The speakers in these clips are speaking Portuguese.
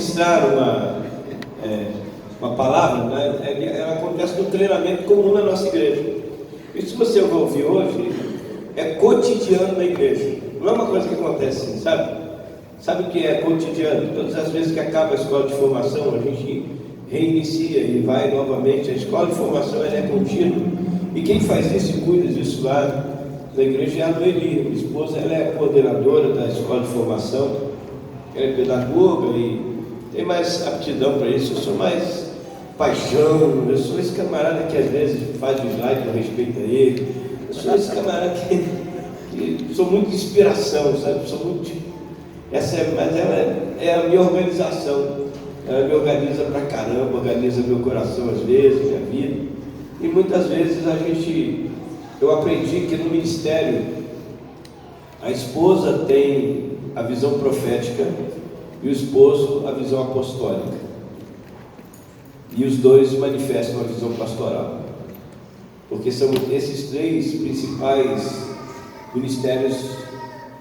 ministrar uma palavra, né? Ela acontece no treinamento comum na nossa igreja. Isso que você vai ouvir hoje é cotidiano na igreja. Não é uma coisa que acontece assim, sabe? Sabe o que é cotidiano? Todas as vezes que acaba a escola de formação, a gente reinicia e vai novamente. A escola de formação ela é contínua. E quem faz isso e cuida disso lá na igreja é a Noeli. Minha esposa ela é coordenadora da escola de formação. Ela é pedagoga e tem mais aptidão para isso. Eu sou mais paixão. Eu sou esse camarada que às vezes faz o slide com respeito a ele. Eu sou esse camarada que sou muito de inspiração, sabe? Sou muito mas ela é a minha organização. Ela me organiza pra caramba, organiza meu coração às vezes, minha vida. E muitas vezes eu aprendi que no ministério a esposa tem a visão profética e o esposo a visão apostólica. E os dois manifestam a visão pastoral. Porque são esses três principais ministérios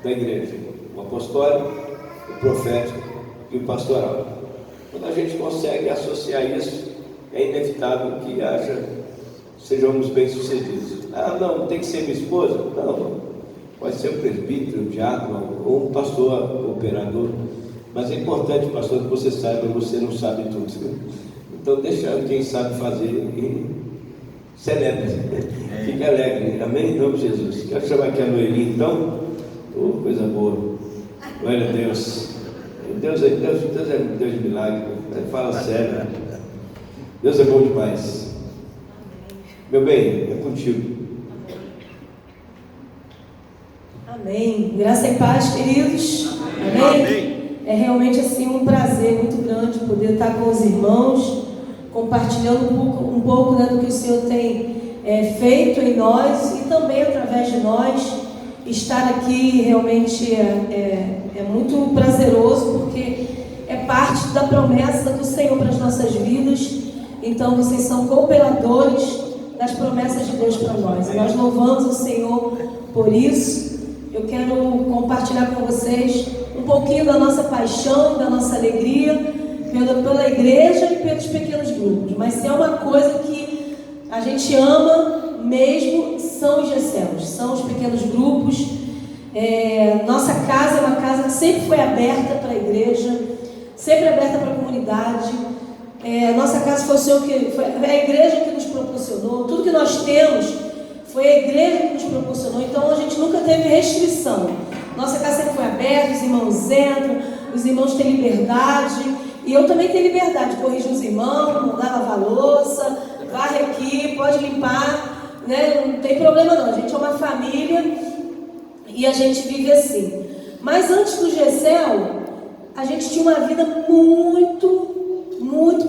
da igreja: o apostólico, o profético e o pastoral. Quando a gente consegue associar isso, é inevitável que sejamos bem-sucedidos. Não tem que ser minha esposa? Não, pode ser um presbítero, um diácono ou um pastor operador. Mas é importante, pastor, que você saiba, você não sabe tudo. Então deixa quem sabe fazer e celebre, fique alegre, amém? Em nome de Jesus. Quero chamar aqui a Noeli, então. Coisa boa, glória a Deus. Deus é Deus de milagre. Fala sério, Deus é bom demais. Meu bem, é contigo. Amém. Graça e paz, queridos. Amém. Amém. É realmente assim um prazer muito grande poder estar com os irmãos, compartilhando um pouco do que o Senhor tem feito em nós e também através de nós. Estar aqui realmente é muito prazeroso, porque é parte da promessa do Senhor para as nossas vidas. Então vocês são cooperadores das promessas de Deus para nós, e nós louvamos o Senhor por isso. Eu quero compartilhar com vocês um pouquinho da nossa paixão, da nossa alegria pela igreja e pelos pequenos grupos. Mas se é uma coisa que a gente ama mesmo, são os GCELs, são os pequenos grupos. Nossa casa é uma casa que sempre foi aberta para a igreja, sempre aberta para a comunidade. Nossa casa foi o Senhor foi a igreja que nos proporcionou. Tudo que nós temos foi a igreja que nos proporcionou. Então a gente nunca teve restrição. Nossa casa sempre foi aberta, os irmãos entram, os irmãos têm liberdade, e eu também tenho liberdade de corrigir os irmãos, mandar lavar a louça, varre aqui, pode limpar. Não tem problema não, a gente é uma família e a gente vive assim. Mas antes do GCEL, a gente tinha uma vida muito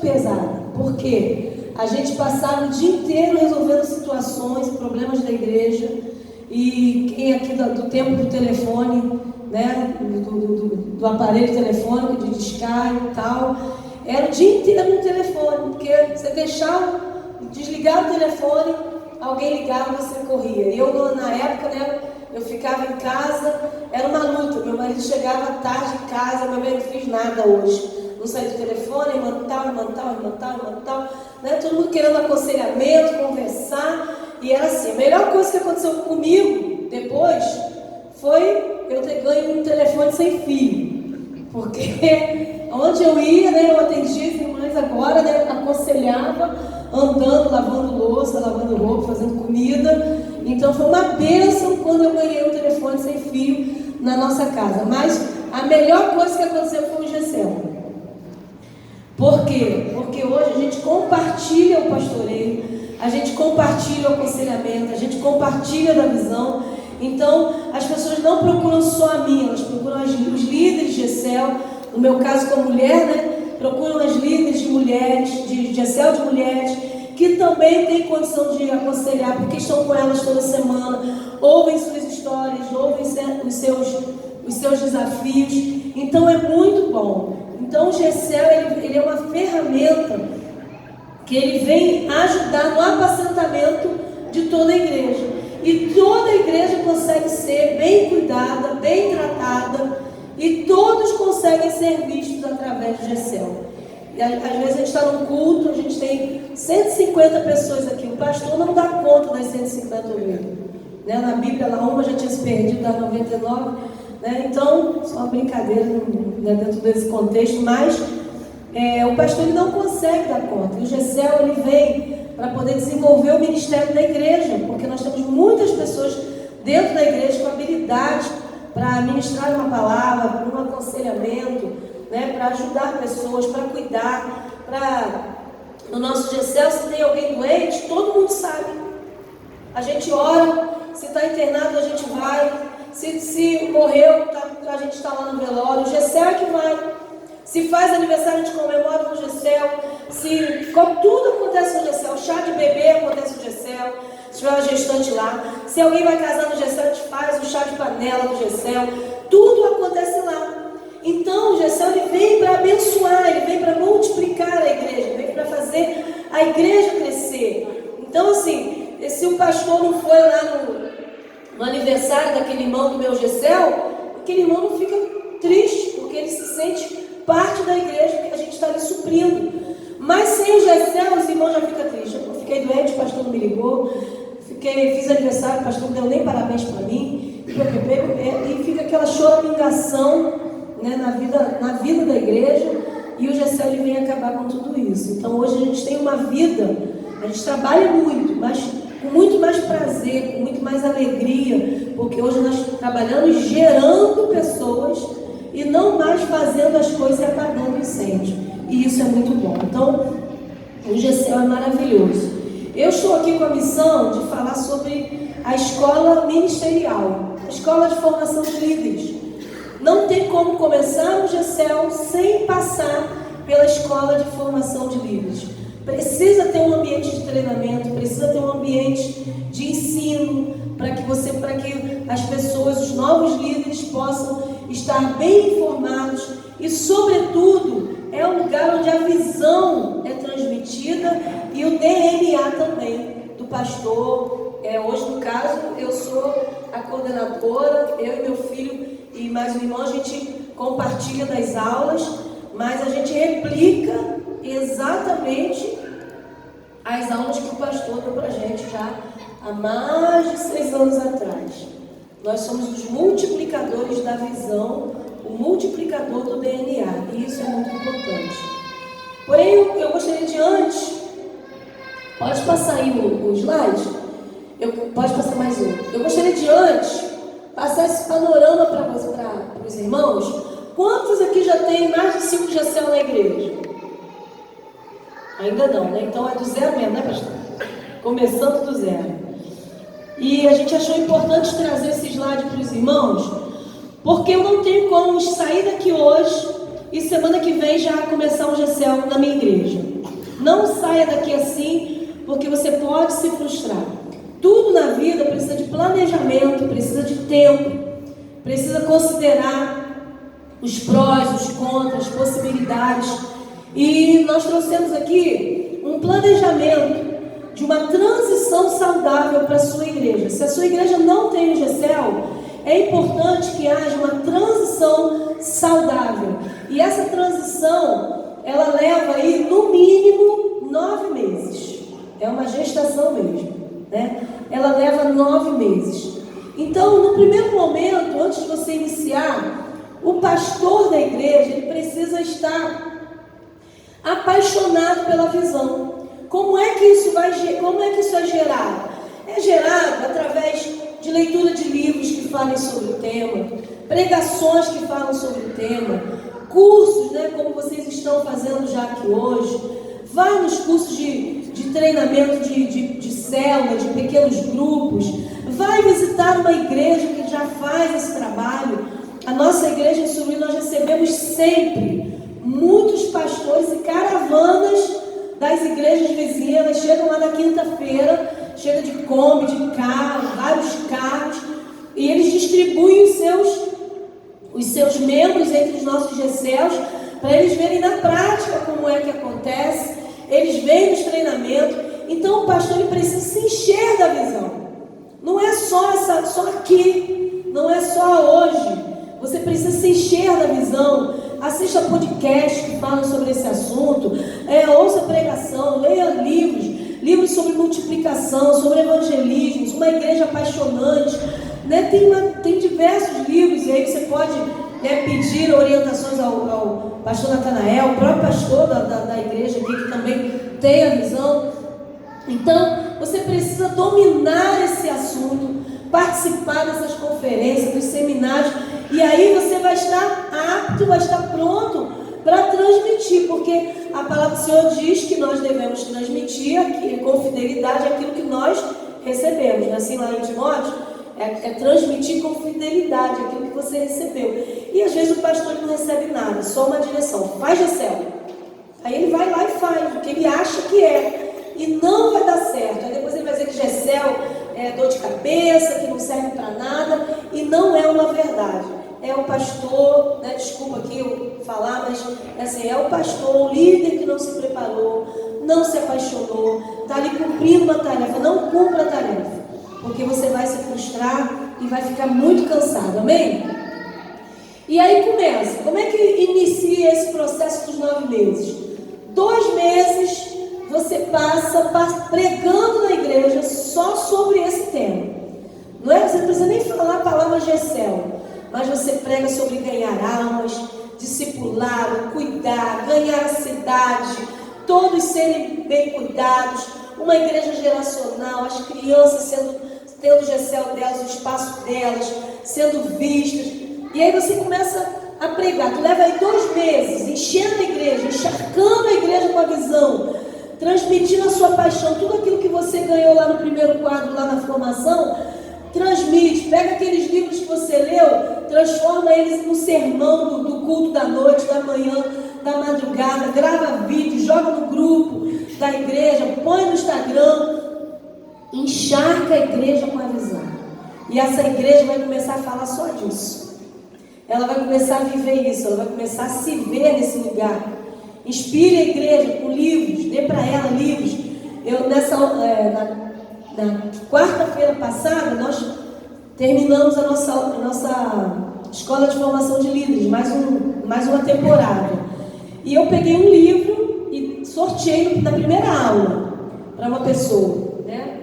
pesada. Por quê? A gente passava o dia inteiro resolvendo situações, problemas da igreja. E quem aqui do tempo do telefone, né, do aparelho telefônico, de descarga e tal, era o dia inteiro no telefone, porque você desligava o telefone, alguém ligava, você corria. E eu, na época, né, eu ficava em casa, era uma luta. Meu marido chegava tarde em casa, meu marido não fez nada hoje. Não saía do telefone, irmã tal, né? Todo mundo querendo aconselhamento, conversar. E era assim, a melhor coisa que aconteceu comigo depois foi eu ter ganho um telefone sem fio. Porque onde eu ia, né, eu atendia as irmãs agora, né, aconselhava, andando, lavando louça, lavando roupa, fazendo comida. Então foi uma bênção quando eu ganhei um telefone sem fio na nossa casa. Mas a melhor coisa que aconteceu foi o GCEL. Por quê? Porque hoje a gente compartilha o pastoreio, a gente compartilha o aconselhamento, a gente compartilha da visão. Então as pessoas não procuram só a mim, elas procuram os líderes de GCEL. No meu caso, como mulher, né, procuram as líderes de mulheres, de GCEL de mulheres, que também têm condição de aconselhar, porque estão com elas toda semana, ouvem suas histórias, ouvem os seus desafios. Então é muito bom. Então o GCEL ele é uma ferramenta que ele vem ajudar no apacentamento de toda a igreja. E toda a igreja consegue ser bem cuidada, bem tratada, E todos conseguem ser vistos através do GCEL. E às vezes a gente está num culto, a gente tem 150 pessoas aqui. O pastor não dá conta das 150 ovelhas. Né? Na Bíblia, lá uma já tinha se perdido das 99. Né? Então, só uma brincadeira dentro desse contexto, mas o pastor ele não consegue dar conta. E o GCEL ele vem para poder desenvolver o ministério da igreja, porque nós temos muitas pessoas dentro da igreja com habilidade para ministrar uma palavra, para um aconselhamento, né, para ajudar pessoas, para cuidar. No nosso GCEL, se tem alguém doente, todo mundo sabe. A gente ora, se está internado, a gente vai. Se morreu, a gente está lá no velório. O GCEL é que vai. Se faz aniversário, a gente comemora no GCEL. Tudo acontece no GCEL. Chá de bebê acontece no GCEL. Se tiver uma gestante lá. Se alguém vai casar no GCEL, a gente faz o chá de panela no GCEL. Tudo acontece lá. Então o GCEL ele vem para abençoar, ele vem para multiplicar a igreja, ele vem para fazer a igreja crescer. Então assim, se o pastor não foi lá no aniversário daquele irmão do meu GCEL, aquele irmão não fica triste, porque ele se sente parte da igreja que a gente está ali suprindo. Mas sem o GCEL, os irmãos já ficam tristes. Eu fiquei doente, o pastor não me ligou. Fiz aniversário, o pastor não deu nem parabéns para mim. E fica aquela choramingação, né, na vida da igreja. E o GCEL ele vem acabar com tudo isso. Então hoje a gente tem uma vida, a gente trabalha muito, mas com muito mais prazer, com muito mais alegria, porque hoje nós trabalhamos gerando pessoas e não mais fazendo as coisas e apagando incêndio. E isso é muito bom. Então, o GCEL é maravilhoso. Eu estou aqui com a missão de falar sobre a escola ministerial, a escola de formação de líderes. Não tem como começar o GCEL sem passar pela escola de formação de líderes. Precisa ter um ambiente de treinamento, precisa ter um ambiente de ensino, para que as pessoas, os novos líderes, possam estar bem informados e, sobretudo, é um lugar onde a visão é transmitida e o DNA também do pastor. Hoje, no caso, eu sou a coordenadora, eu e meu filho e mais um irmão, a gente compartilha das aulas, mas a gente replica exatamente as aulas que o pastor deu para a gente já há mais de 6 anos atrás. Nós somos os multiplicadores da visão, o multiplicador do DNA, e isso é muito importante. Porém, eu gostaria de antes, pode passar aí o slide? Pode passar mais um. Eu gostaria de antes passar esse panorama para os irmãos. Quantos aqui já tem mais de 5 GCEL na igreja? Ainda não, né? Então é do zero mesmo, né, pastor? Começando do zero. E a gente achou importante trazer esse slide para os irmãos, porque eu não tenho como sair daqui hoje e semana que vem já começar um GCEL na minha igreja. Não saia daqui assim, porque você pode se frustrar. Tudo na vida precisa de planejamento, precisa de tempo, precisa considerar os prós, os contras, as possibilidades. E nós trouxemos aqui um planejamento de uma transição saudável para a sua igreja. Se a sua igreja não tem o GCEL, é importante que haja uma transição saudável. E essa transição, ela leva aí no mínimo 9 meses. É uma gestação mesmo, né? Ela leva 9 meses. Então, no primeiro momento, antes de você iniciar, o pastor da igreja, ele precisa estar apaixonado pela visão. Como é que isso é gerado? É gerado através de leitura de livros que falem sobre o tema, pregações que falam sobre o tema, cursos, né, como vocês estão fazendo já aqui hoje. Vai nos cursos de treinamento de células, de pequenos grupos. Vai visitar uma igreja que já faz esse trabalho. A nossa igreja em Suruí, nós recebemos sempre muitos pastores e caravanas das igrejas vizinhas. Elas chegam lá na quinta-feira, chega de Kombi, de carro, vários carros, e eles distribuem os seus membros entre os nossos GCELs, para eles verem na prática como é que acontece. Eles vêm nos treinamentos. Então o pastor ele precisa se encher da visão. Não é só aqui, não é só hoje. Você precisa se encher da visão. Assista podcasts que falam sobre esse assunto. Ouça pregação, leia livros sobre multiplicação, sobre evangelismo, uma igreja apaixonante. Né? Tem diversos livros, e aí você pode pedir orientações ao pastor Natanael, o próprio pastor da igreja aqui, que também tem a visão. Então, você precisa dominar esse assunto, participar dessas conferências, dos seminários, e aí você vai estar apto, vai estar pronto para transmitir, porque a palavra do Senhor diz que nós devemos transmitir aqui, com fidelidade aquilo que nós recebemos, né? Assim lá em Timóteo, é transmitir com fidelidade aquilo que você recebeu. E às vezes o pastor não recebe nada, só uma direção: faz Gessel. Aí ele vai lá e faz o que ele acha que é, e não vai dar certo. Aí depois ele vai dizer que Gessel é dor de cabeça, que não serve para nada, e não é uma verdade. É o pastor, né, desculpa aqui eu falar, mas assim, é o pastor, o líder que não se preparou, não se apaixonou, está ali cumprindo uma tarefa. Não cumpra a tarefa, porque você vai se frustrar e vai ficar muito cansado, amém? E aí começa, como é que inicia esse processo dos 9 meses? 2 meses você passa pregando na igreja só sobre esse tema. Não é? Você não precisa nem falar a palavra Gessel, mas você prega sobre ganhar almas, discipulado, cuidar, ganhar a cidade, todos serem bem cuidados, uma igreja geracional, as crianças tendo o Gessel delas, o espaço delas, sendo vistas. E aí você começa a pregar. Tu leva aí 2 meses, enchendo a igreja, encharcando a igreja com a visão, transmitindo a sua paixão, tudo aquilo que você ganhou lá no primeiro quadro, lá na formação. Transmite, pega aqueles livros que você leu, transforma eles no sermão do culto da noite, da manhã, da madrugada, grava vídeo, joga no grupo da igreja, põe no Instagram, encharca a igreja com a visão. E essa igreja vai começar a falar só disso. Ela vai começar a viver isso, ela vai começar a se ver nesse lugar. Inspire a igreja com livros, dê para ela livros. Eu na quarta-feira passada, nós terminamos a nossa escola de formação de líderes, mais uma temporada. E eu peguei um livro e sorteei na primeira aula para uma pessoa. Né?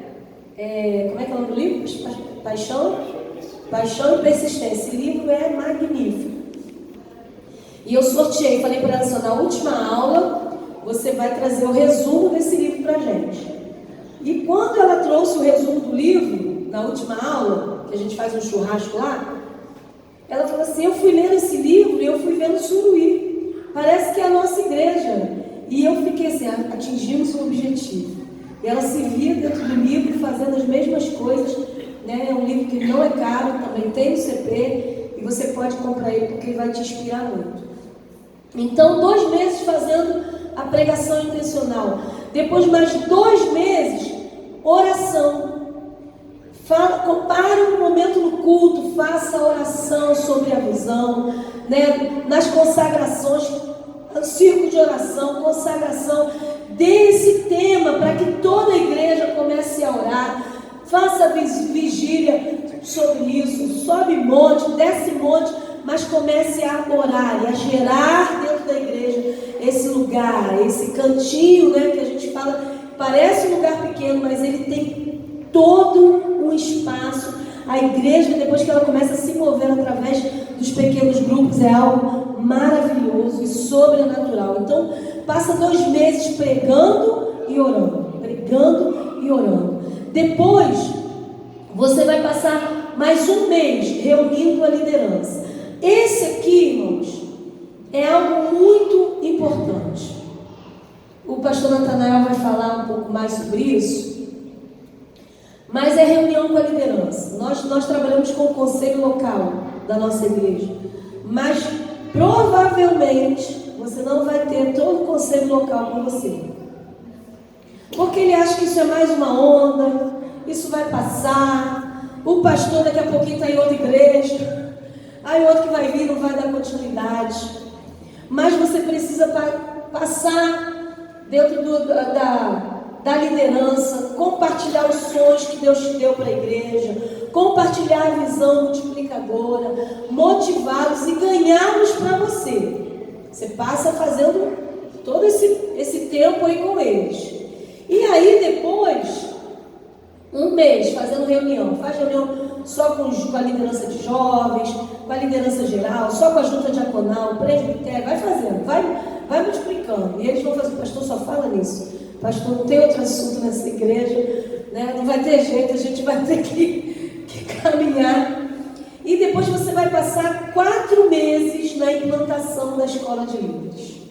Como é que é o nome do livro? Paixão e Persistência. Esse livro é magnífico. E eu sorteei, falei para ela assim: na última aula, você vai trazer o resumo desse livro para a gente. E quando ela trouxe o resumo do livro, na última aula, que a gente faz um churrasco lá, ela falou assim: eu fui lendo esse livro e eu fui vendo Suruí. Parece que é a nossa igreja. E eu fiquei assim: atingimos o objetivo. E ela se via dentro do livro fazendo as mesmas coisas. Né? É um livro que não é caro, também tem no CP, e você pode comprar ele porque ele vai te inspirar muito. Então, 2 meses fazendo a pregação intencional. Depois de mais 2 meses, oração. Compare um momento no culto, faça a oração sobre a visão, né? Nas consagrações, círculo de oração, consagração. Dê esse tema para que toda a igreja comece a orar. Faça vigília sobre isso. Sobe monte, desce monte, mas comece a orar e a gerar dentro da igreja esse lugar, esse cantinho, né, que a gente fala, parece um lugar pequeno, mas ele tem todo um espaço. A igreja, depois que ela começa a se mover através dos pequenos grupos, é algo maravilhoso e sobrenatural. Então, passa 2 meses pregando e orando, pregando e orando. Depois, você vai passar mais 1 mês reunindo a liderança. Esse aqui, irmãos, é algo muito importante. O pastor Natanael vai falar um pouco mais sobre isso. Mas é reunião com a liderança. Nós trabalhamos com o conselho local da nossa igreja. Mas provavelmente você não vai ter todo o conselho local com você. Porque ele acha que isso é mais uma onda, isso vai passar. O pastor daqui a pouquinho está em outra igreja. Aí outro que vai vir não vai dar continuidade. Mas você precisa passar dentro da liderança, compartilhar os sonhos que Deus te deu para a igreja, compartilhar a visão multiplicadora, motivá-los e ganhá-los para você. Você passa fazendo todo esse tempo aí com eles. E aí depois, um mês fazendo reunião, faz reunião só com a liderança de jovens, com a liderança geral, só com a junta diaconal, presbitério, vai fazendo, vai multiplicando. E eles vão fazer, pastor, só fala nisso. Pastor, não tem outro assunto nessa igreja, né? Não vai ter jeito, a gente vai ter que caminhar. E depois você vai passar 4 meses na implantação da escola de líderes.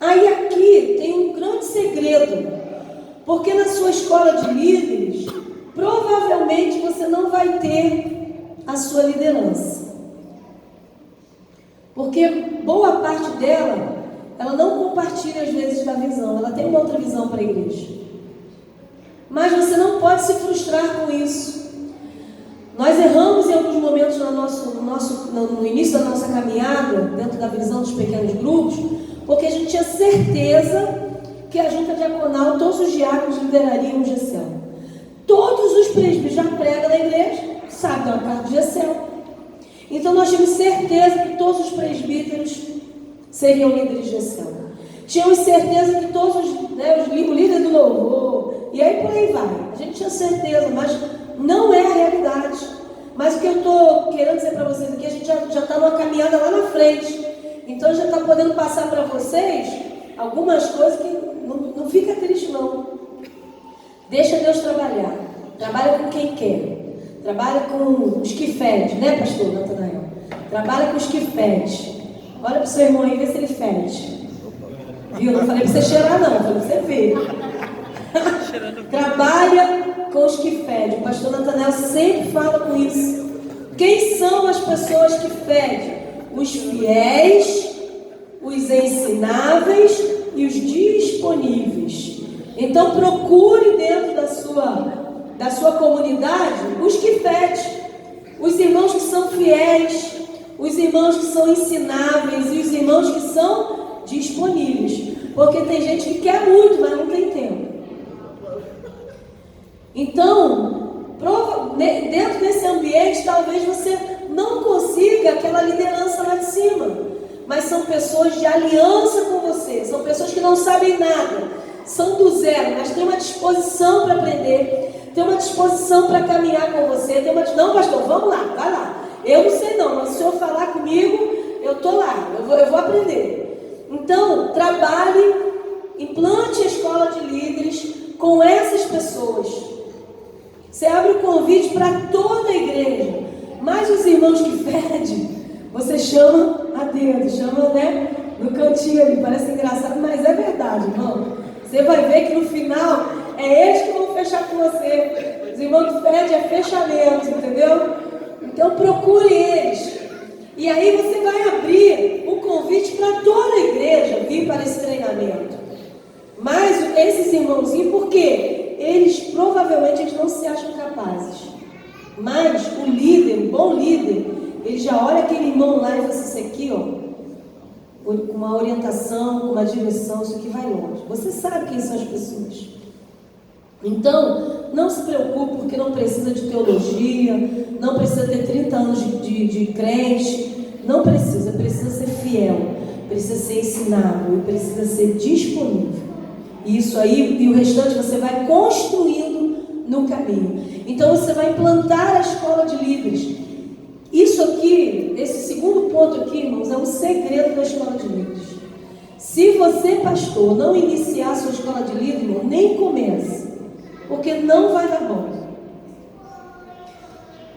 Aí aqui tem um grande segredo, porque na sua escola de líderes, provavelmente você não vai ter a sua liderança. Porque boa parte dela, ela não compartilha às vezes da visão, ela tem uma outra visão para a igreja. Mas você não pode se frustrar com isso. Nós erramos em alguns momentos no início da nossa caminhada, dentro da visão dos pequenos grupos, porque a gente tinha certeza que a junta diaconal, todos os diáconos liderariam o GCL. Todos os presbíteros já pregam na igreja, sabem dar uma carta de GCL. Então nós tínhamos certeza que todos os presbíteros seriam líderes de GCL. Tínhamos certeza que todos o líder do louvor, e aí por aí vai. A gente tinha certeza, mas não é a realidade. Mas o que eu estou querendo dizer para vocês aqui, a gente já está numa caminhada lá na frente. Então já está podendo passar para vocês algumas coisas que não fica triste não. Deixa Deus trabalhar. Trabalha com quem quer. Trabalha com os que fede, né, pastor Natanael? Trabalha com os que fede. Olha para o seu irmão aí, vê se ele fede. Viu? Não falei para você cheirar não, falei para você ver. Trabalha com os que fedem. O pastor Natanael sempre fala com isso. Quem são as pessoas que fedem? Os fiéis, os ensináveis e os disponíveis. Então procure dentro da sua comunidade os que fedem. Os irmãos que são fiéis, os irmãos que são ensináveis e os irmãos que são disponíveis. Porque tem gente que quer muito, mas não tem tempo. Então, dentro desse ambiente, talvez você não consiga aquela liderança lá de cima. Mas são pessoas de aliança com você. São pessoas que não sabem nada. São do zero, mas tem uma disposição para aprender. Tem uma disposição para caminhar com você. Não, pastor, vamos lá, vai lá. Eu não sei não, mas se o senhor falar comigo, eu estou lá, eu vou aprender. Então, trabalhe, implante a escola de líderes com essas pessoas. Você abre o convite para toda a igreja. Mas os irmãos que fedem, você chama a dedo, chama, né, no cantinho ali. Parece engraçado, mas é verdade, irmão. Você vai ver que no final é eles que vão fechar com você. Os irmãos que fedem é fechamento, entendeu? Então procure eles. E aí você vai abrir o convite para toda a igreja vir para esse treinamento. Mas esses irmãozinhos, por quê? Provavelmente não se acham capazes. Mas o líder, o bom líder, ele já olha aquele irmão lá e fala assim, isso aqui, ó, com uma orientação, com uma direção, isso aqui vai longe. Você sabe quem são as pessoas. Então, não se preocupe, porque não precisa de teologia, não precisa ter 30 anos de crente, não precisa ser fiel, precisa ser ensinável, precisa ser disponível. Isso aí, e o restante você vai construindo no caminho. Então você vai implantar a escola de líderes. Isso aqui, esse segundo ponto aqui, irmãos, é um segredo da escola de líderes. Se você, pastor, não iniciar a sua escola de líderes, irmão, nem comece, porque não vai dar bom.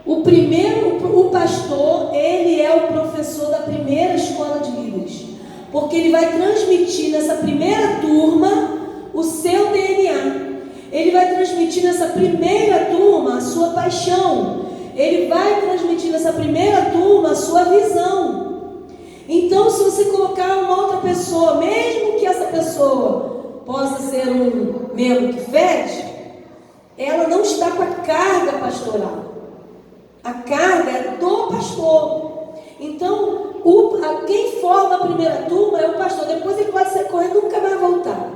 O pastor, ele é o professor da primeira escola de líderes, porque ele vai transmitir nessa primeira turma o seu DNA. Ele vai transmitir nessa primeira turma a sua paixão. Ele vai transmitir nessa primeira turma a sua visão. Então, se você colocar uma outra pessoa, mesmo que essa pessoa possa ser um membro que fede, ela não está com a carga pastoral. A carga é do pastor. Então, quem forma a primeira turma é o pastor. Depois ele pode ser correndo e nunca vai voltar.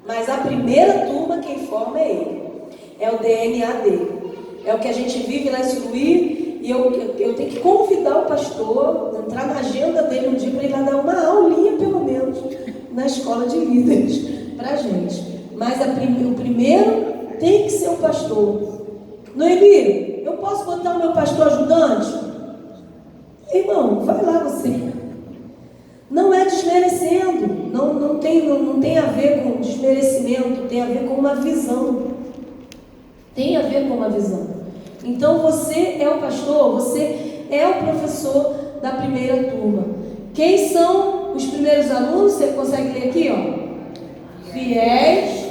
Mas a primeira turma, quem É o DNA dele. É o que a gente vive lá em Suruí. E eu tenho que convidar o pastor, entrar na agenda dele um dia para ele dar uma aulinha, pelo menos, na escola de líderes para a gente. Mas o primeiro tem que ser o pastor. Noemi, eu posso botar o meu pastor ajudante? Irmão, vai lá você. Não é desmerecendo, não tem a ver com desmerecimento, tem a ver com uma visão. Tem a ver com uma visão. Então você é o pastor, você é o professor da primeira turma. Quem são os primeiros alunos? Você consegue ler aqui, ó? Fiéis,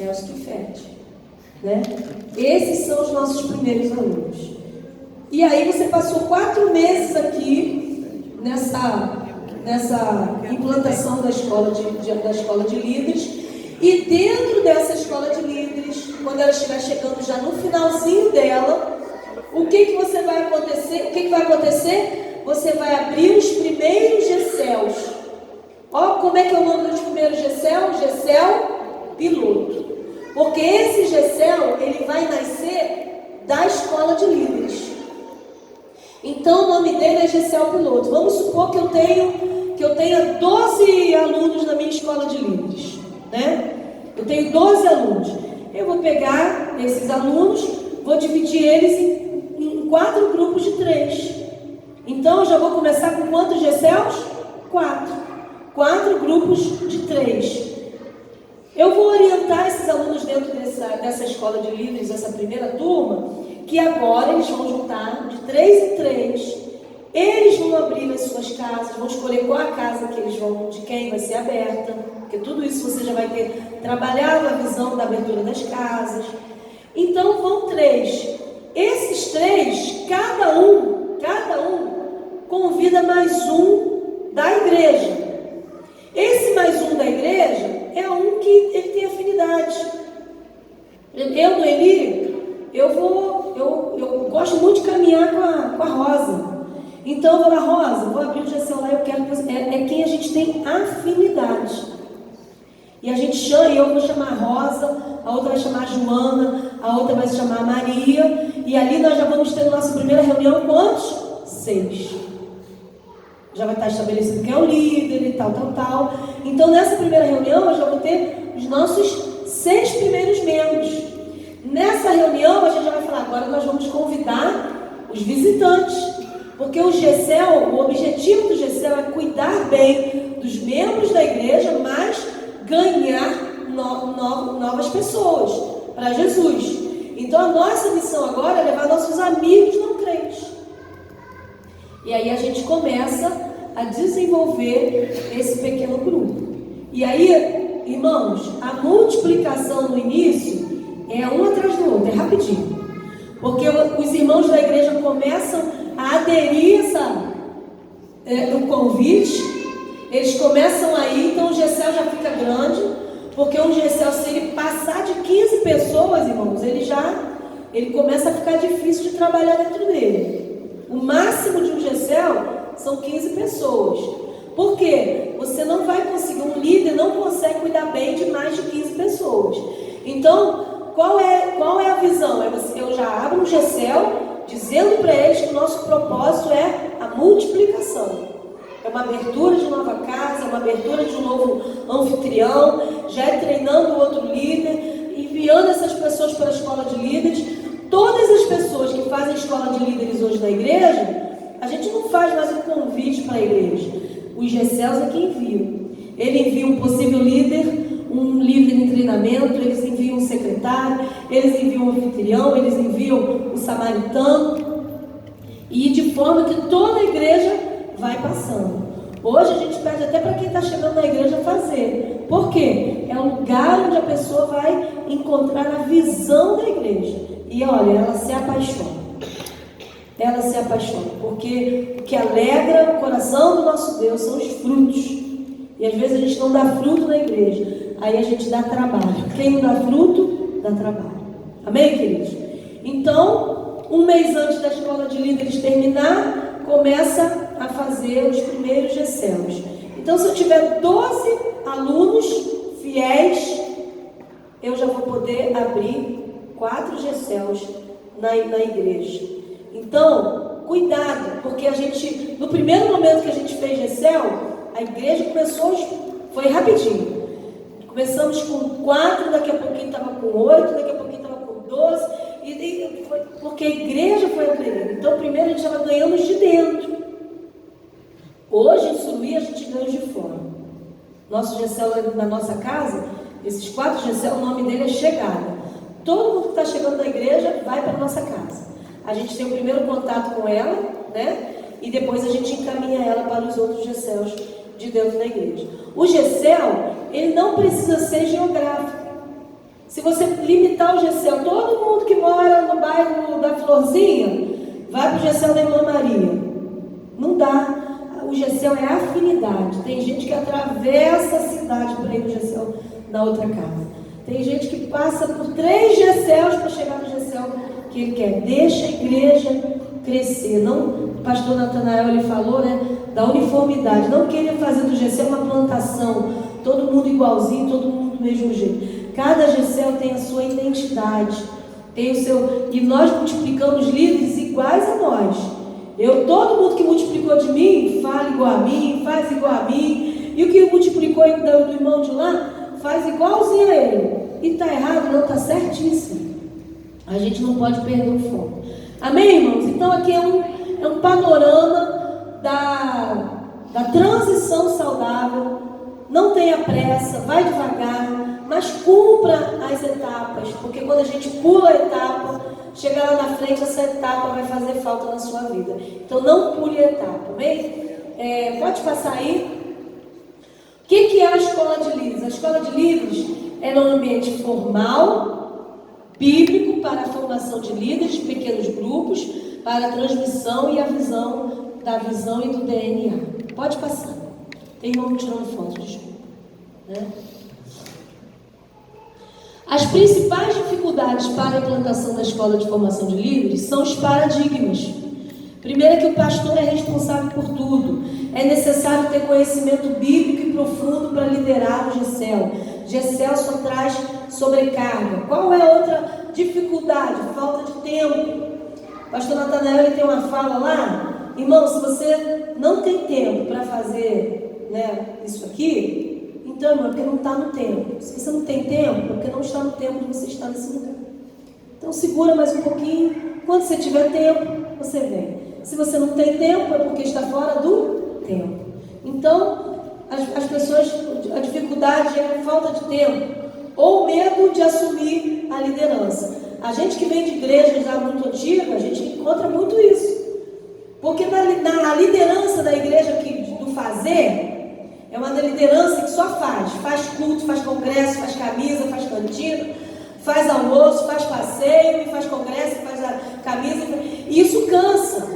é os que fede, né? Esses são os nossos primeiros alunos. E aí você passou 4 meses aqui nessa implantação da escola de líderes. E dentro dessa escola de líderes, quando ela estiver chegando já no finalzinho dela, o que você vai acontecer? O que vai acontecer? Você vai abrir os primeiros GCELs. Ó, como é que é o nome dos primeiros GCEL? GCEL piloto. Porque esse GCEL, ele vai nascer da escola de líderes. Então o nome dele é GCEL piloto. Vamos supor que eu tenha 12 alunos na minha escola de líderes, né? Eu tenho 12 alunos. Eu vou pegar esses alunos, vou dividir eles em 4 grupos de 3. Então eu já vou começar com quantos GCELs? 4. 4 grupos de 3. Eu vou orientar esses alunos dentro dessa escola de líderes, essa primeira turma, que agora eles vão juntar de 3 em 3. Eles vão abrir as suas casas, vão escolher qual a casa que eles vão, de quem vai ser aberta, porque tudo isso você já vai ter trabalhado a visão da abertura das casas. Então vão 3. Esses 3, cada um convida mais um da igreja. Esse mais um da igreja é um que ele tem afinidade. Eu, Noemi, eu gosto muito de caminhar com a Rosa. Então eu vou lá, Rosa, vou abrir o GCEL lá, eu quero que você... É quem a gente tem afinidade. E a gente chama, e eu vou chamar a Rosa, a outra vai chamar a Joana, a outra vai se chamar a Maria. E ali nós já vamos ter a nossa primeira reunião, quantos? 6. Já vai estar estabelecido quem é o líder e tal. Então nessa primeira reunião eu já vou ter os nossos 6 primeiros membros. Nessa reunião a gente já vai falar, agora nós vamos convidar os visitantes. Porque o GCEL, o objetivo do GCEL é cuidar bem dos membros da igreja, mas ganhar novas pessoas para Jesus. Então a nossa missão agora é levar nossos amigos não crentes. E aí a gente começa a desenvolver esse pequeno grupo. E aí, irmãos, a multiplicação no início é um atrás do outro, é rapidinho. Porque os irmãos da igreja começam a aderir o convite, eles começam a ir, então o GCEL já fica grande, porque um GCEL, se ele passar de 15 pessoas, irmãos, ele começa a ficar difícil de trabalhar dentro dele. O máximo de um GCEL são 15 pessoas. Por quê? Você não vai conseguir, um líder não consegue cuidar bem de mais de 15 pessoas. Então, qual é a visão? Eu já abro um GCEL dizendo para eles que o nosso propósito é a multiplicação. É uma abertura de nova casa, é uma abertura de um novo anfitrião, já é treinando o outro líder, enviando essas pessoas para a escola de líderes. Todas as pessoas que fazem escola de líderes hoje na igreja, a gente não faz mais um convite para a igreja. Os GCELs é que enviam. Ele envia um possível líder, um líder em treinamento, eles enviam um secretário, eles enviam um anfitrião, eles enviam o samaritano, e de forma que toda a igreja vai passando. Hoje a gente pede até para quem está chegando na igreja fazer. Por quê? É um lugar onde a pessoa vai encontrar a visão da igreja. E olha, ela se apaixona. Ela se apaixona, porque o que alegra o coração do nosso Deus são os frutos. E às vezes a gente não dá fruto na igreja, aí a gente dá trabalho. Quem não dá fruto, dá trabalho. Amém, queridos? Então, um mês antes da escola de líderes terminar, começa a fazer os primeiros GCELs. Então, se eu tiver 12 alunos fiéis, eu já vou poder abrir 4 GCELs na igreja. Então, cuidado, porque a gente, no primeiro momento que a gente fez GCEL, a igreja começou, foi rapidinho. Começamos com 4, daqui a pouquinho estava com 8, daqui a pouquinho estava com 12, porque a igreja foi aprendendo. Então, primeiro a gente estava ganhando os de dentro. Hoje, em Suruí, a gente ganha os de fora. Nosso GCEL na nossa casa, esses 4 GCEL, o nome dele é Chegada. Todo mundo que está chegando na igreja vai para a nossa casa. A gente tem o primeiro contato com ela, né? E depois a gente encaminha ela para os outros GCELs de dentro da igreja. O GCEL, ele não precisa ser geográfico. Se você limitar o GCEL, todo mundo que mora no bairro da Florzinha, vai para o GCEL da Irmã Maria. Não dá. O GCEL é afinidade. Tem gente que atravessa a cidade para ir no GCEL na outra casa. Tem gente que passa por 3 GCELs para chegar no GCEL que ele quer. Deixa a igreja crescer. Não, o pastor Natanael, ele falou, né, da uniformidade. Não queria fazer do GCEL uma plantação, todo mundo igualzinho, todo mundo do mesmo jeito. Cada GCEL tem a sua identidade, tem o seu, e nós multiplicamos líderes iguais a nós. Todo mundo que multiplicou de mim, fala igual a mim, faz igual a mim, e o que multiplicou do irmão de lá, faz igualzinho a ele. E está errado? Não, está certíssimo. A gente não pode perder o foco. Amém, irmãos? Então aqui é um panorama da transição saudável. Não tenha pressa, vai devagar, mas cumpra as etapas, porque quando a gente pula a etapa, chegar lá na frente, essa etapa vai fazer falta na sua vida. Então não pule a etapa, amém? Pode passar aí. O que é a escola de líderes? A escola de líderes é num ambiente formal, bíblico, para a formação de líderes de pequenos grupos, para a transmissão e a visão da visão e do DNA. Pode passar. Tem irmão tirando foto, desculpa. Né? As principais dificuldades para a implantação da escola de formação de líderes são os paradigmas. Primeiro é que o pastor é responsável por tudo. É necessário ter conhecimento bíblico e profundo para liderar o GCEL. GCEL só traz sobrecarga. Qual é a outra dificuldade? Falta de tempo. O pastor Natanael, ele tem uma fala lá. Irmão, se você não tem tempo para fazer, né, isso aqui, então, irmão, é porque não está no tempo. Se você não tem tempo, é porque não está no tempo de você estar nesse lugar. Então, segura mais um pouquinho. Quando você tiver tempo, você vem. Se você não tem tempo, é porque está fora do tempo. Então, as pessoas, a dificuldade é a falta de tempo ou medo de assumir a liderança. A gente que vem de igrejas já muito antigas, a gente encontra muito isso. Porque na liderança da igreja do fazer, é uma liderança que só faz culto, faz congresso, faz camisa, faz cantina, faz almoço, faz passeio, faz congresso, faz a camisa. E isso cansa,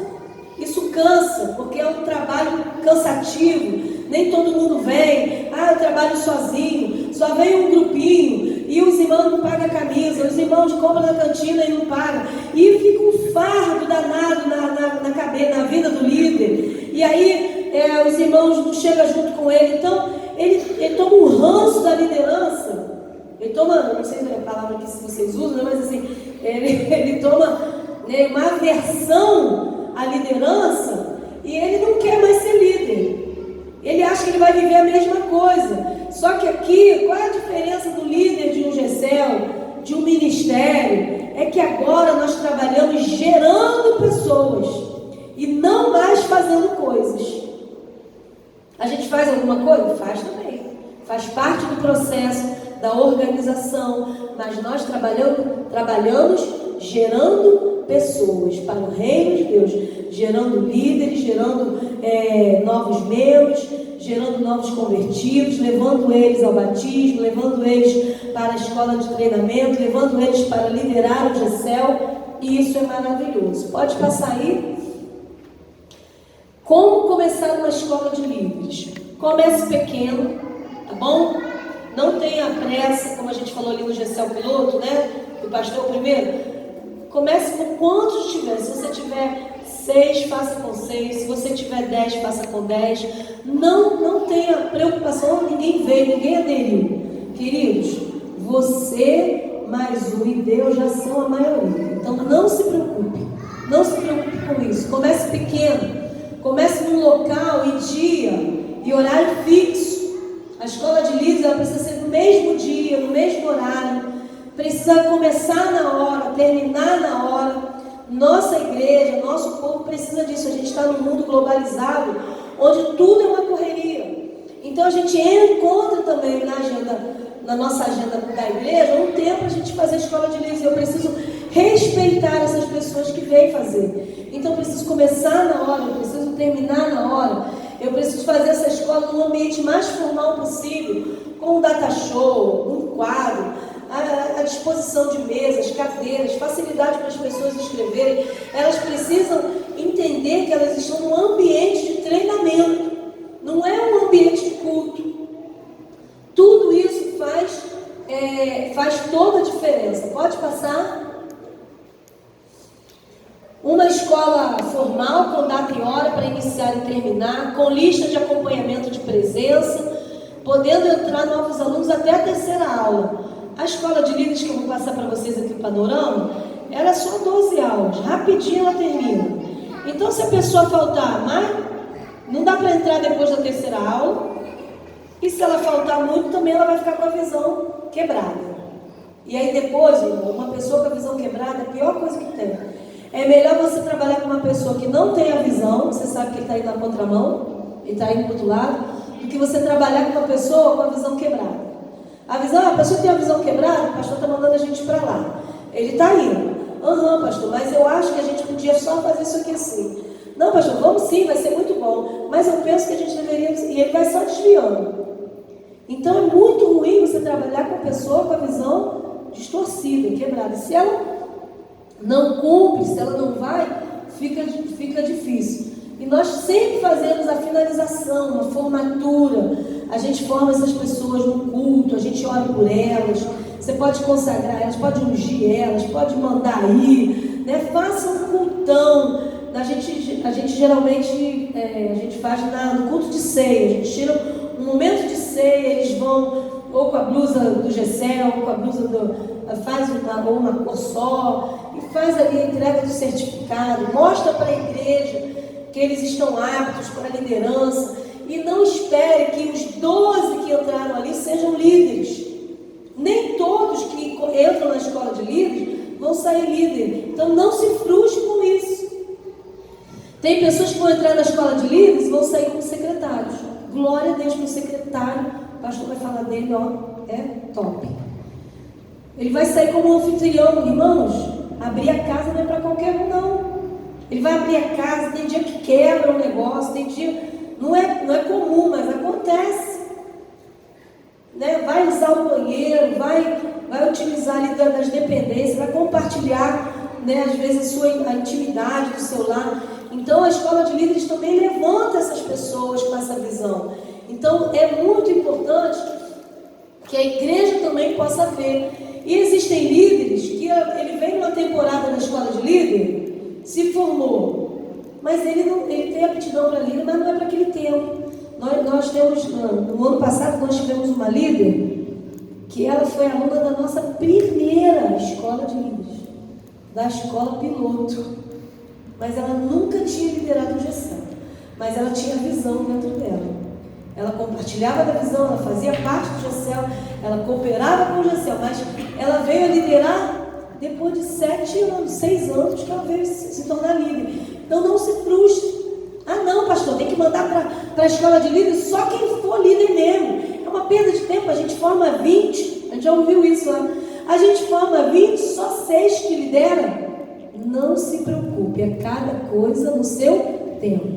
porque é um trabalho cansativo. Nem todo mundo vem. Eu trabalho sozinho, só vem um grupinho, e os irmãos não pagam a camisa, os irmãos compram na cantina e não pagam. E fica um fardo danado na vida do líder. E aí os irmãos não chegam junto com ele. Então, ele toma um ranço da liderança. Ele toma, não sei se é a palavra que vocês usam, mas assim, ele toma, né, uma aversão à liderança, e ele não quer mais ser líder. Ele acha que ele vai viver a mesma coisa. Só que aqui, qual é a diferença do líder de um GCEL, de um ministério? É que agora nós trabalhamos gerando pessoas e não mais fazendo coisas. A gente faz alguma coisa? Faz também. Faz parte do processo da organização, mas nós trabalhamos gerando pessoas para o reino de Deus, gerando líderes, gerando novos membros, gerando novos convertidos, levando eles ao batismo, levando eles para a escola de treinamento, levando eles para liderar o GCEL, e isso é maravilhoso. Pode passar aí. Como começar uma escola de líderes? Comece pequeno, tá bom? Não tenha pressa, como a gente falou ali no GCEL piloto, né? O pastor primeiro. Comece com quantos tiver. Se você tiver 6, faça com 6. Se você tiver 10, faça com 10. Não tenha preocupação. Ninguém veio, ninguém aderiu. Queridos, você mais um e Deus já são a maioria. Então não se preocupe. Não se preocupe com isso. Comece pequeno. Comece num local e dia e horário fixo. A escola de líderes ela precisa ser no mesmo dia, no mesmo horário. Precisa começar na hora, terminar na hora. Nossa igreja, nosso povo precisa disso. A gente está num mundo globalizado, onde tudo é uma correria. Então a gente encontra também na nossa agenda da igreja um tempo a gente fazer a escola de líderes. Eu preciso respeitar essas pessoas que vêm fazer. Então eu preciso começar na hora, eu preciso terminar na hora. Eu preciso fazer essa escola num ambiente mais formal possível, com um data show, um quadro, a disposição de mesas, cadeiras, facilidade para as pessoas escreverem. Elas precisam entender que elas estão num ambiente de treinamento, não é um ambiente de culto. Tudo isso faz toda a diferença. Pode passar? Uma escola formal com data e hora para iniciar e terminar, com lista de acompanhamento de presença, podendo entrar novos alunos até a terceira aula. A escola de líderes que eu vou passar para vocês aqui no panorama, ela é só 12 aulas, rapidinho ela termina. Então se a pessoa faltar, mas não dá para entrar depois da terceira aula, e se ela faltar muito, também ela vai ficar com a visão quebrada. E aí depois, uma pessoa com a visão quebrada, a pior coisa que tem. É melhor você trabalhar com uma pessoa que não tem a visão, você sabe que ele está indo na contramão, ele está indo para o outro lado, do que você trabalhar com uma pessoa com a visão quebrada. A pessoa que tem a visão quebrada, o pastor está mandando a gente para lá. Ele está indo. Pastor, mas eu acho que a gente podia só fazer isso aqui assim. Não, pastor, vamos sim, vai ser muito bom. Mas eu penso que a gente deveria... E ele vai só desviando. Então é muito ruim você trabalhar com a pessoa com a visão distorcida, quebrada. Se ela não cumpre, se ela não vai, fica difícil. E nós sempre fazemos a finalização, uma formatura. A gente forma essas pessoas no culto, a gente ora por elas. Você pode consagrar elas, pode ungir elas, pode mandar ir, né? Faça um cultão. A gente geralmente a gente faz no culto de ceia. A gente tira um momento de ceia, eles vão ou com a blusa do Gessel, ou com a blusa faz uma cor só, e faz ali a entrega do certificado, mostra para a igreja que eles estão aptos para a liderança, e não espere que os 12 que entraram ali sejam líderes. Nem todos que entram na escola de líderes vão sair líderes. Então não se frustre com isso. Tem pessoas que vão entrar na escola de líderes e vão sair como secretários. Glória a Deus para o secretário. O pastor vai falar dele, é top. Ele vai sair como anfitrião, irmãos. Abrir a casa não é para qualquer um, não. Ele vai abrir a casa, tem dia que quebra um negócio, tem dia... Não é comum, mas acontece. Né? Vai usar o banheiro, vai utilizar ali das dependências, vai compartilhar, né, às vezes a intimidade do seu lar. Então a escola de líderes também levanta essas pessoas com essa visão. Então é muito importante que a igreja também possa ver. E existem líderes que ele vem numa temporada na escola de líder, se formou, mas ele tem aptidão para líder, mas não é para aquele tempo. Nós temos, no ano passado, nós tivemos uma líder que ela foi aluna da nossa primeira escola de líderes, da escola piloto. Mas ela nunca tinha liderado o GESEL, mas ela tinha visão dentro dela. Ela compartilhava da visão, ela fazia parte do GESEL, ela cooperava com o GESEL, mas ela veio a liderar depois de 6 anos que ela veio se tornar líder. Então não se frustre. Ah não, pastor, tem que mandar para a escola de líderes só quem for líder mesmo. É uma perda de tempo, a gente forma 20, a gente já ouviu isso lá. A gente forma 20, só 6 que lidera. Não se preocupe, é cada coisa no seu tempo.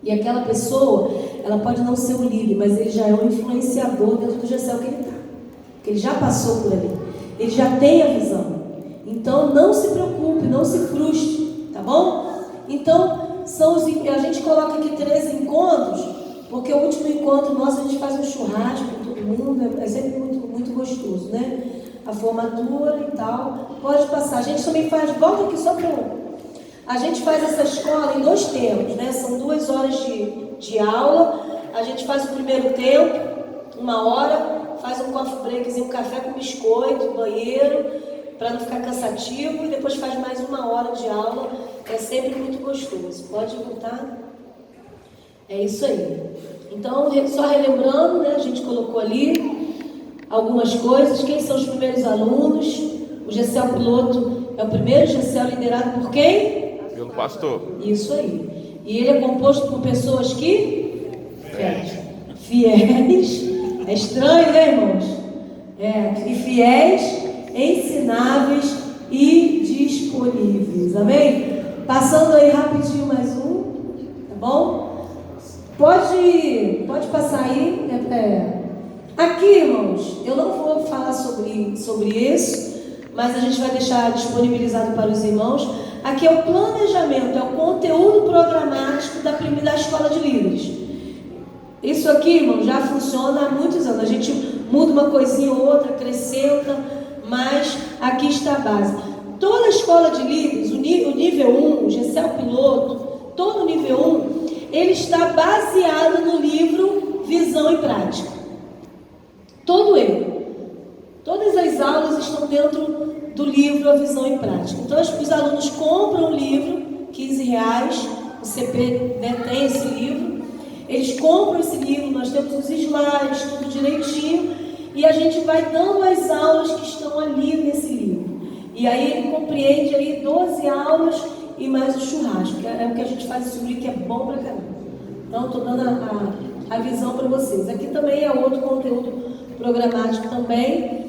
E aquela pessoa, ela pode não ser um líder, mas ele já é um influenciador dentro do GESEL que ele está. Porque ele já passou por ali. Ele já tem a visão. Então não se preocupe, não se frustre, tá bom? Então, a gente coloca aqui 13 encontros, porque o último encontro nosso a gente faz um churrasco com todo mundo, é sempre muito, muito gostoso, né? A formatura e tal, pode passar. A gente também faz, volta aqui só para a gente faz essa escola em 2 tempos, né? São 2 horas de aula. A gente faz o primeiro tempo, 1 hora, faz um coffee breakzinho, um café com biscoito, banheiro, para não ficar cansativo, e depois faz mais 1 hora de aula. É sempre muito gostoso. Pode voltar? É isso aí. Então, só relembrando, né, a gente colocou ali algumas coisas. Quem são os primeiros alunos? O GCL Piloto é o primeiro GCL liderado por quem? Pelo pastor. Isso aí. E ele é composto por pessoas que? Fiéis. É estranho, né, irmãos? E fiéis, ensináveis e disponíveis. Amém? Passando aí rapidinho mais um. Tá bom? Pode passar aí. Aqui, irmãos, eu não vou falar sobre isso, mas a gente vai deixar disponibilizado para os irmãos. Aqui é o planejamento, é o conteúdo programático da Escola de Líderes. Isso aqui, irmão, já funciona há muitos anos. A gente muda uma coisinha ou outra, acrescenta, mas aqui está a base. Toda a Escola de Líderes, o nível 1, o GCL Piloto, todo o nível 1, ele está baseado no livro Visão e Prática. Todo ele. Todas as aulas estão dentro do livro A Visão e Prática. Então, os alunos compram o livro, R$15, o CP, né, tem esse livro. Eles compram esse livro, nós temos os slides, tudo direitinho, e a gente vai dando as aulas que estão ali nesse livro. E aí ele compreende aí 12 aulas e mais o churrasco, que é o que a gente faz esse livro, que é bom pra caramba. Então, estou dando a visão para vocês. Aqui também é outro conteúdo programático também.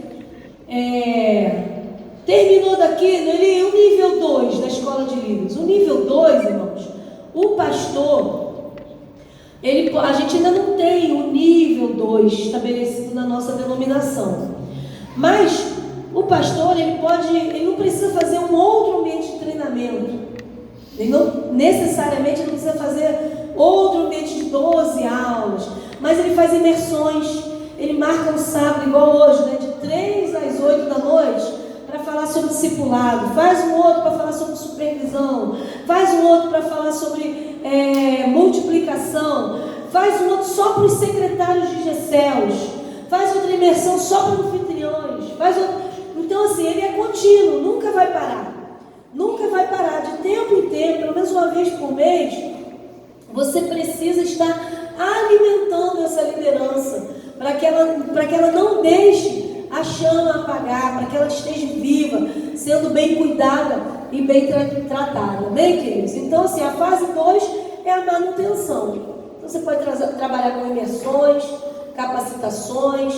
Terminou daqui, o nível 2 da Escola de Líderes. O nível 2, irmãos, o pastor, a gente ainda não tem o nível 2 estabelecido na nossa denominação. Mas o pastor, ele não precisa fazer um outro ambiente de treinamento. Ele não necessariamente não precisa fazer outro ambiente de 12 aulas, mas ele faz imersões. Ele marca um sábado, igual hoje, né, de 3 às 8 da noite, para falar sobre discipulado. Faz um outro para falar sobre supervisão. Faz um outro para falar sobre multiplicação. Faz um outro só para os secretários de GCELs. Faz outra imersão só para anfitriões. Então, assim, ele é contínuo, nunca vai parar. Nunca vai parar. De tempo em tempo, pelo menos uma vez por mês, você precisa estar alimentando essa liderança, para que ela não deixe a chama apagar, para que ela esteja viva, sendo bem cuidada e bem tratada. Amém, queridos? Então, assim, a fase 2 é a manutenção. Então, você pode trabalhar com imersões, capacitações,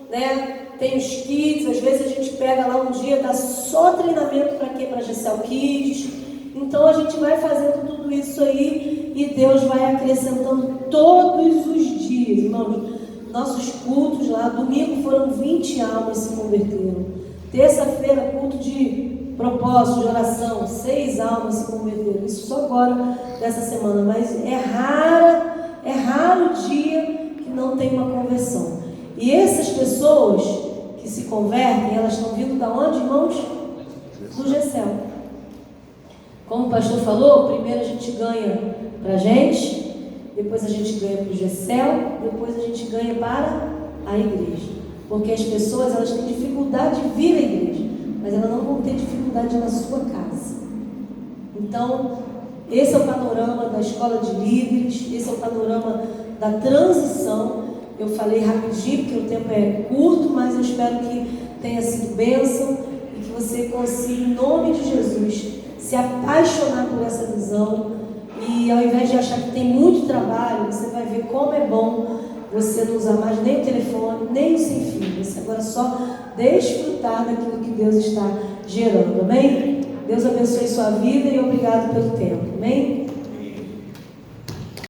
né? Tem os kits, às vezes a gente pega lá um dia, dá só treinamento para quê? Para GCL Kids. Então, a gente vai fazendo tudo isso aí e Deus vai acrescentando todos os dias, irmãos. Nossos cultos lá, domingo foram 20 almas se converteram. Terça-feira, culto de propósito, de oração, 6 almas se converteram. Isso só agora, dessa semana. Mas é raro o dia que não tem uma conversão. E essas pessoas que se convertem, elas estão vindo da onde, irmãos? Do GCEL. Como o pastor falou, primeiro a gente ganha para a gente, depois a gente ganha para o GCEL, depois a gente ganha para a igreja. Porque as pessoas, elas têm dificuldade de vir à igreja, mas elas não vão ter dificuldade na sua casa. Então, esse é o panorama da Escola de Líderes, esse é o panorama da transição. Eu falei rapidinho, porque o tempo é curto, mas eu espero que tenha sido bênção e que você consiga, em nome de Jesus, se apaixonar por essa visão. E ao invés de achar que tem muito trabalho, você vai ver como é bom você não usar mais nem o telefone, nem o sem fio. Você agora só desfrutar daquilo que Deus está gerando. Amém? Deus abençoe sua vida e obrigado pelo tempo. Amém?